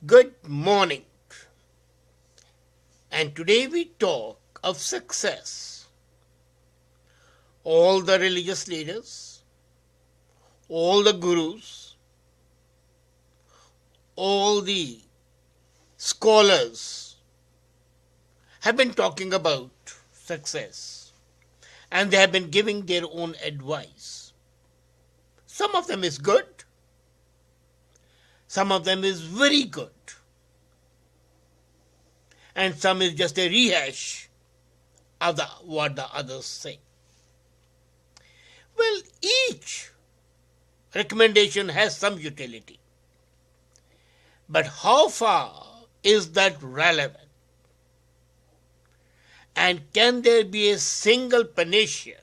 Good morning. And today we talk of success. All the religious leaders, all the gurus, all the scholars have been talking about success and they have been giving their own advice. Some of them is good, some of them is very good, and some is just a rehash of what the others say. Well, each recommendation has some utility. But how far is that relevant? And can there be a single panacea,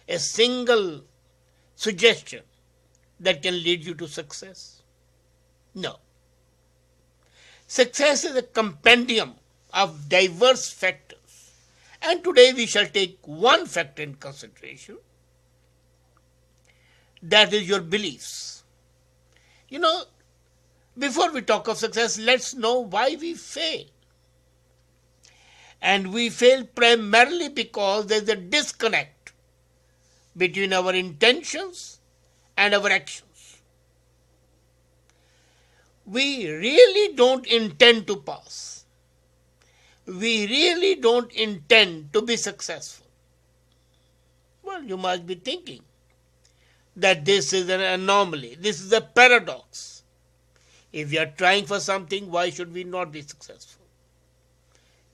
a single suggestion that can lead you to success? No. Success is a compendium of diverse factors. And today we shall take one factor in consideration. That is your beliefs. Before we talk of success, let's know why we fail. And we fail primarily because there's a disconnect between our intentions and our actions. We really don't intend to pass. We really don't intend to be successful. Well, you must be thinking that this is an anomaly. This is a paradox. If we are trying for something, why should we not be successful?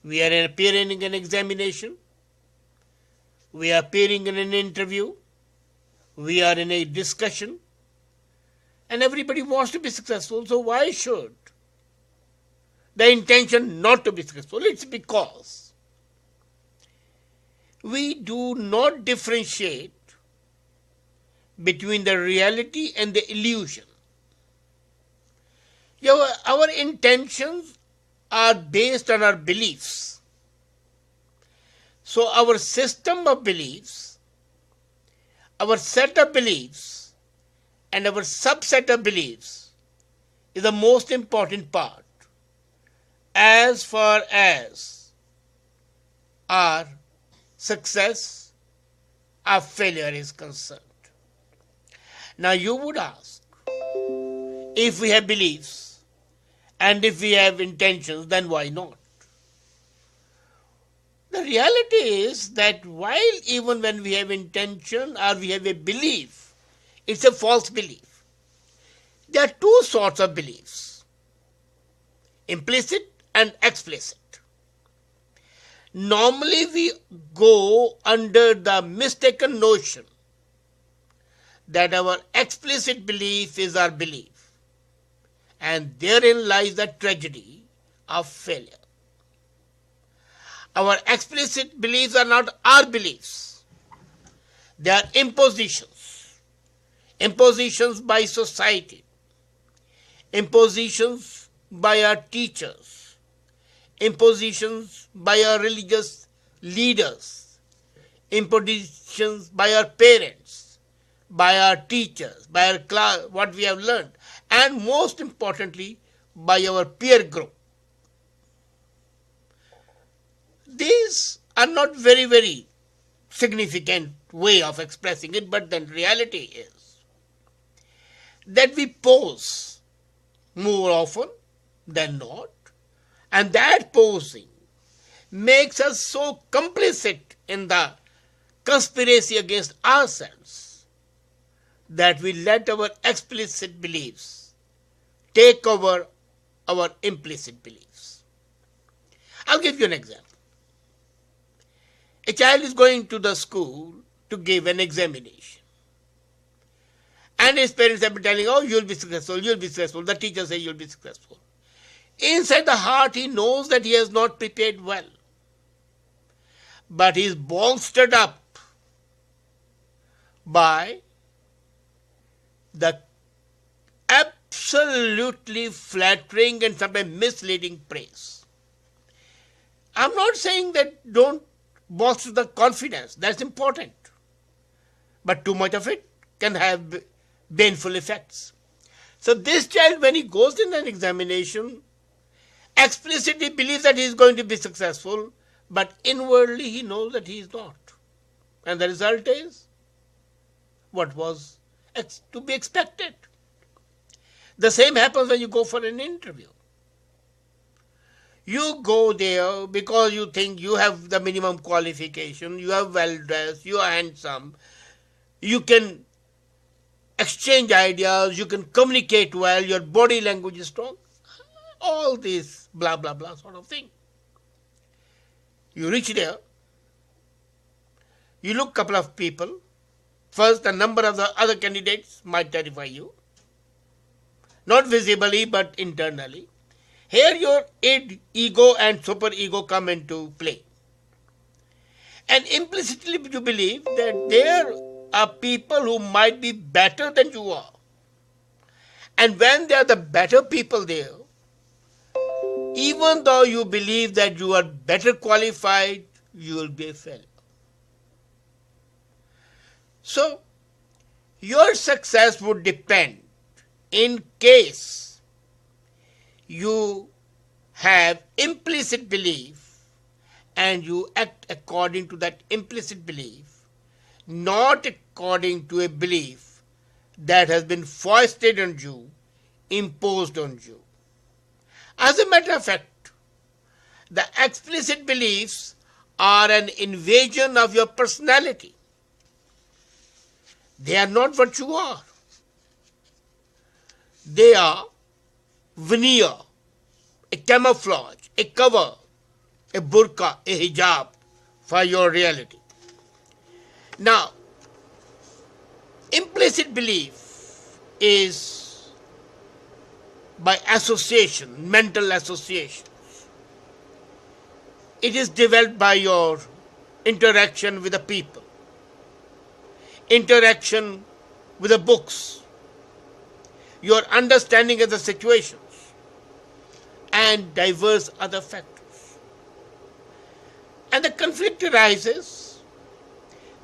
We are appearing in an examination. We are appearing in an interview. We are in a discussion. And everybody wants to be successful. So why should the intention not to be successful? It's because we do not differentiate between the reality and the illusion. Our intentions are based on our beliefs. So our system of beliefs, our set of beliefs, and our subset of beliefs is the most important part as far as our success or failure is concerned. Now you would ask, if we have beliefs and if we have intentions, then why not? The reality is that while even when we have intention or we have a belief, it's a false belief. There are two sorts of beliefs, implicit and explicit. Normally we go under the mistaken notion that our explicit belief is our belief, and therein lies the tragedy of failure. Our explicit beliefs are not our beliefs. They are impositions. Impositions by society, impositions by our teachers, impositions by our religious leaders, impositions by our parents, by our teachers, by our class, what we have learned, and most importantly, by our peer group. These are not very, very significant way of expressing it, but the reality is that we pose more often than not, and that posing makes us so complicit in the conspiracy against ourselves that we let our explicit beliefs take over our implicit beliefs. I'll give you an example. A child is going to the school to give an examination. And his parents have been telling, oh, you'll be successful, you'll be successful. The teacher says you'll be successful. Inside the heart, he knows that he has not prepared well. But he is bolstered up by the absolutely flattering and sometimes misleading praise. I'm not saying that don't bolster the confidence. That's important. But too much of it can have baneful effects. So this child, when he goes in an examination, Explicitly believes that he is going to be successful, but inwardly he knows that he is not. And the result is what was to be expected. The same happens when you go for an interview. You go there because you think you have the minimum qualification, you are well dressed, you are handsome, you can exchange ideas, you can communicate well, your body language is strong. All this blah blah blah sort of thing. You reach there, you look couple of people. First, the number of the other candidates might terrify you. Not visibly, but internally. Here your id, ego and superego come into play. And implicitly you believe that there are people who might be better than you are. And when they are the better people there, even though you believe that you are better qualified, you will be a failure. So, your success would depend in case you have implicit belief and you act according to that implicit belief, not according to a belief that has been foisted on you, imposed on you. As a matter of fact, the explicit beliefs are an invasion of your personality. They are not what you are. They are veneer, a camouflage, a cover, a burqa, a hijab for your reality. Now, implicit belief is by association, mental association. It is developed by your interaction with the people, interaction with the books, your understanding of the situations, and diverse other factors. And the conflict arises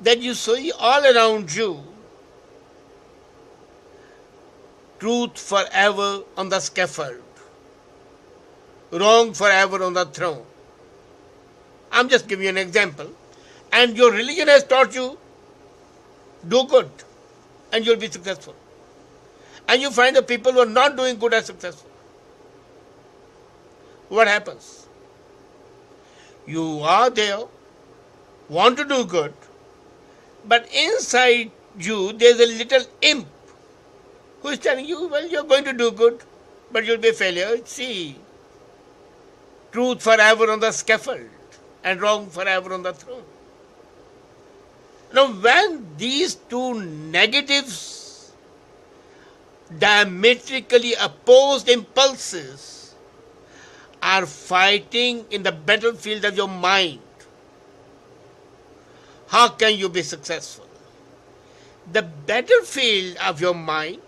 that you see all around you truth forever on the scaffold, wrong forever on the throne. I'm just giving you an example. And your religion has taught you, do good and you'll be successful. And you find the people who are not doing good are successful. What happens? You are there, want to do good, but inside you there's a little imp who is telling you, well, you're going to do good, but you'll be a failure. See, truth forever on the scaffold and wrong forever on the throne. Now, when these two negatives, diametrically opposed impulses, are fighting in the battlefield of your mind, how can you be successful? The battlefield of your mind,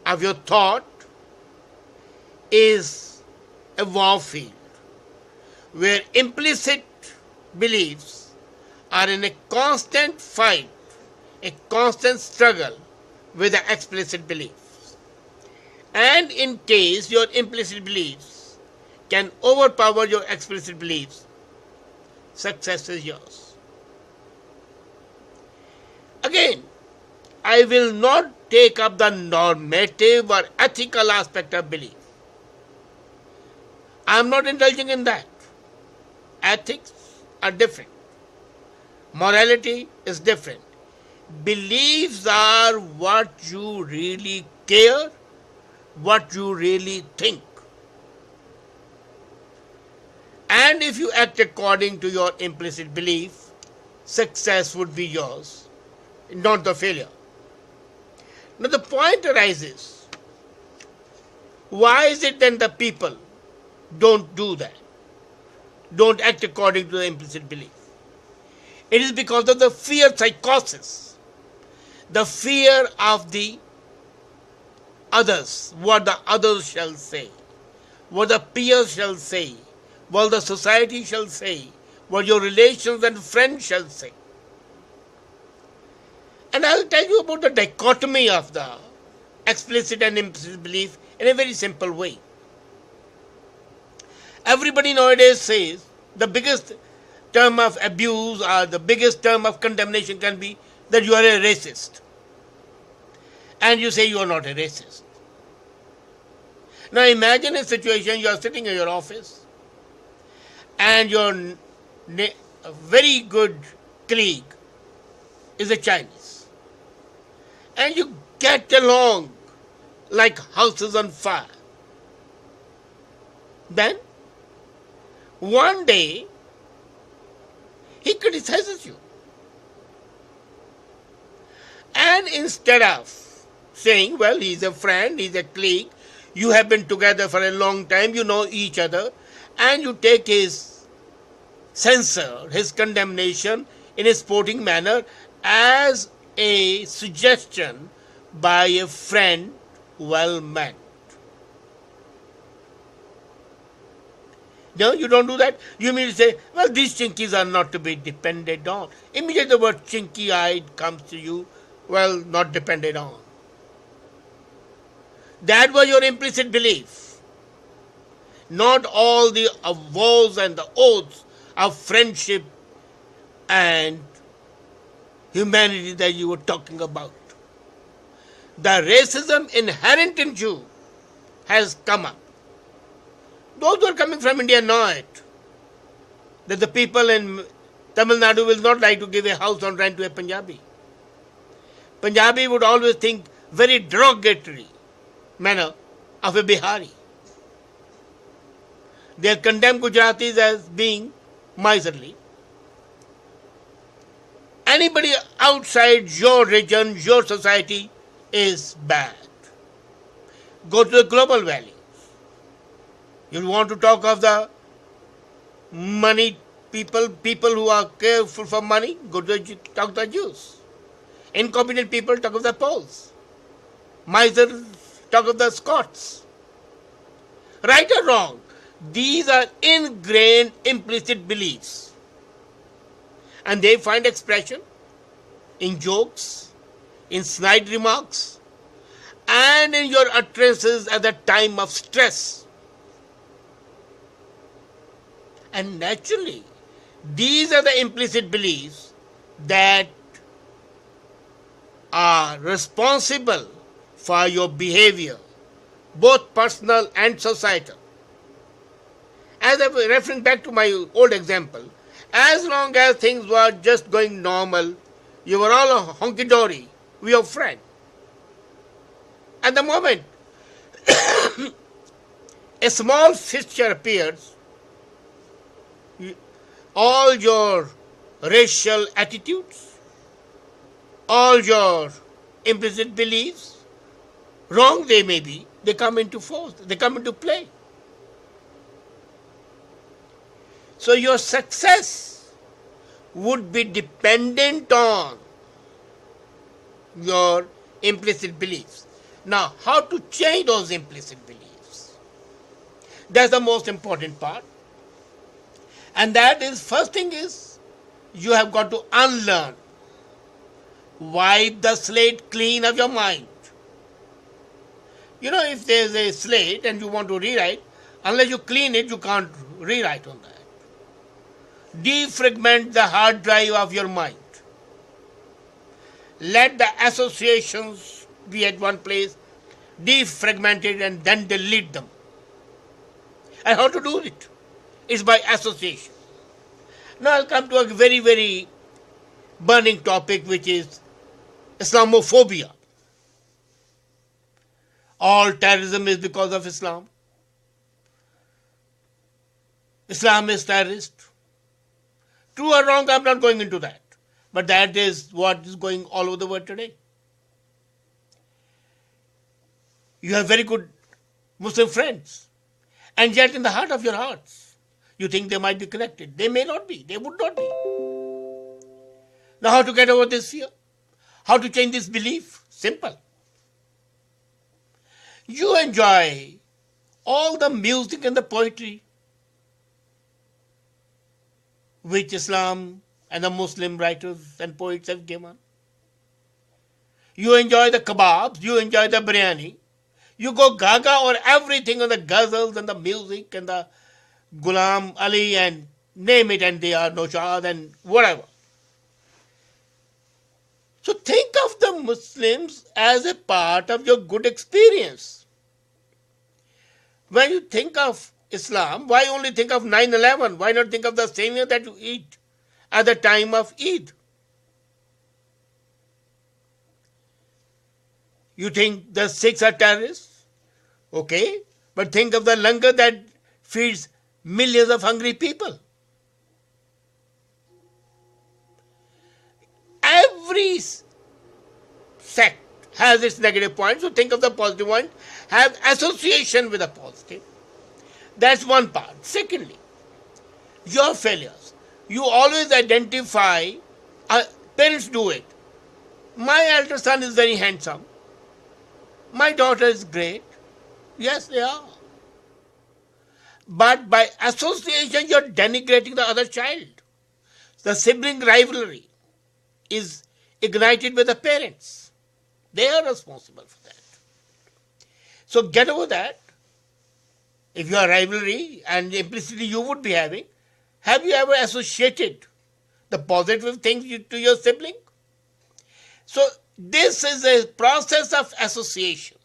of your thought, is a warfield where implicit beliefs are in a constant fight, a constant struggle with the explicit beliefs. And in case your implicit beliefs can overpower your explicit beliefs, success is yours. Again, I will not take up the normative or ethical aspect of belief. I am not indulging in that. Ethics are different. Morality is different. Beliefs are what you really care, what you really think. And if you act according to your implicit belief, success would be yours, not the failure. Now the point arises, why is it then the people don't do that? Don't act according to the implicit belief? It is because of the fear psychosis, the fear of the others, what the others shall say, what the peers shall say, what the society shall say, what your relations and friends shall say. And I will tell you about the dichotomy of the explicit and implicit belief in a very simple way. Everybody nowadays says the biggest term of abuse or the biggest term of condemnation can be that you are a racist. And you say you are not a racist. Now imagine a situation, you are sitting in your office and your very good colleague is a Chinese. And you get along like houses on fire. Then, one day, he criticizes you. And instead of saying, well, he's a friend, he's a colleague, you have been together for a long time, you know each other, and you take his censor, his condemnation in a sporting manner as a suggestion by a friend well meant. No, you don't do that. You mean to say, well, these chinkies are not to be depended on. Immediately the word chinky-eyed comes to you, well, not depended on. That was your implicit belief. Not all the vows and the oaths of friendship and humanity that you were talking about. The racism inherent in you has come up. Those who are coming from India know it. That the people in Tamil Nadu will not like to give a house on rent to a Punjabi. Punjabi would always think very derogatory manner of a Bihari. They condemn Gujaratis as being miserly. Anybody outside your region, your society is bad. Go to the global values. You want to talk of the money people who are careful for money, go to talk of the Jews. Incompetent people, talk of the Poles. Misers, talk of the Scots. Right or wrong, these are ingrained implicit beliefs. And they find expression in jokes, in snide remarks, and in your utterances at the time of stress. And naturally, these are the implicit beliefs that are responsible for your behavior, both personal and societal. As I referring back to my old example, as long as things were just going normal, you were all honky-dory, we were friends. At the moment, a small fixture appears, all your racial attitudes, all your implicit beliefs, wrong they may be, they come into force, they come into play. So your success would be dependent on your implicit beliefs. Now, how to change those implicit beliefs? That's the most important part. And that is, first thing is, you have got to unlearn. Wipe the slate clean of your mind. You know, if there's a slate and you want to rewrite, unless you clean it, you can't rewrite on that. Defragment the hard drive of your mind. Let the associations be at one place, defragment it and then delete them. And how to do it? It's by association. Now I'll come to a very, very burning topic, which is Islamophobia. All terrorism is because of Islam. Islam is terrorist. True or wrong, I'm not going into that. But that is what is going all over the world today. You have very good Muslim friends. And yet in the heart of your hearts, you think they might be connected. They may not be. They would not be. Now how to get over this fear? How to change this belief? Simple. You enjoy all the music and the poetry which Islam and the Muslim writers and poets have given. You enjoy the kebabs, you enjoy the biryani. You go gaga or everything on the ghazals and the music and the Ghulam Ali and name it, and they are Noshad and whatever. So think of the Muslims as a part of your good experience. When you think of Islam, why only think of 9/11? Why not think of the same that you eat at the time of Eid? You think the Sikhs are terrorists? Okay, but think of the langar that feeds millions of hungry people. Every sect has its negative points, so think of the positive one, have association with the positive. That's one part. Secondly, your failures. You always identify, parents do it. My elder son is very handsome. My daughter is great. Yes, they are. But by association, you're denigrating the other child. The sibling rivalry is ignited with the parents. They are responsible for that. So get over that. If you are rivalry, and implicitly you would be having, have you ever associated the positive things to your sibling? So this is a process of association.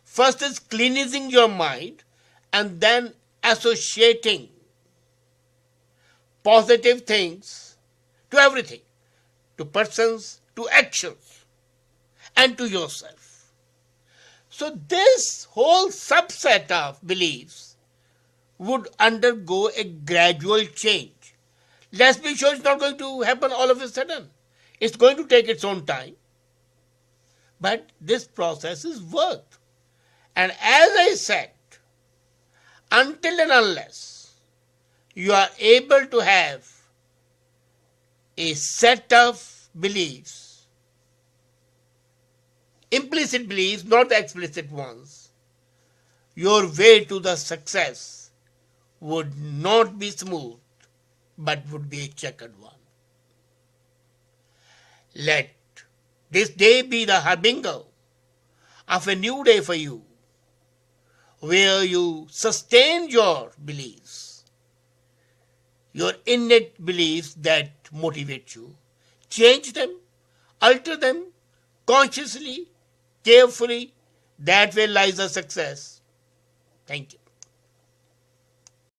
First is cleansing your mind and then associating positive things to everything, to persons, to actions, and to yourself. So this whole subset of beliefs would undergo a gradual change. Let's be sure it's not going to happen all of a sudden. It's going to take its own time. But this process is work. And as I said, until and unless you are able to have a set of beliefs, implicit beliefs, not the explicit ones, your way to the success would not be smooth, but would be a checkered one. Let this day be the harbinger of a new day for you, where you sustain your beliefs, your innate beliefs that motivate you, change them, alter them consciously, carefully. That way lies the success. Thank you.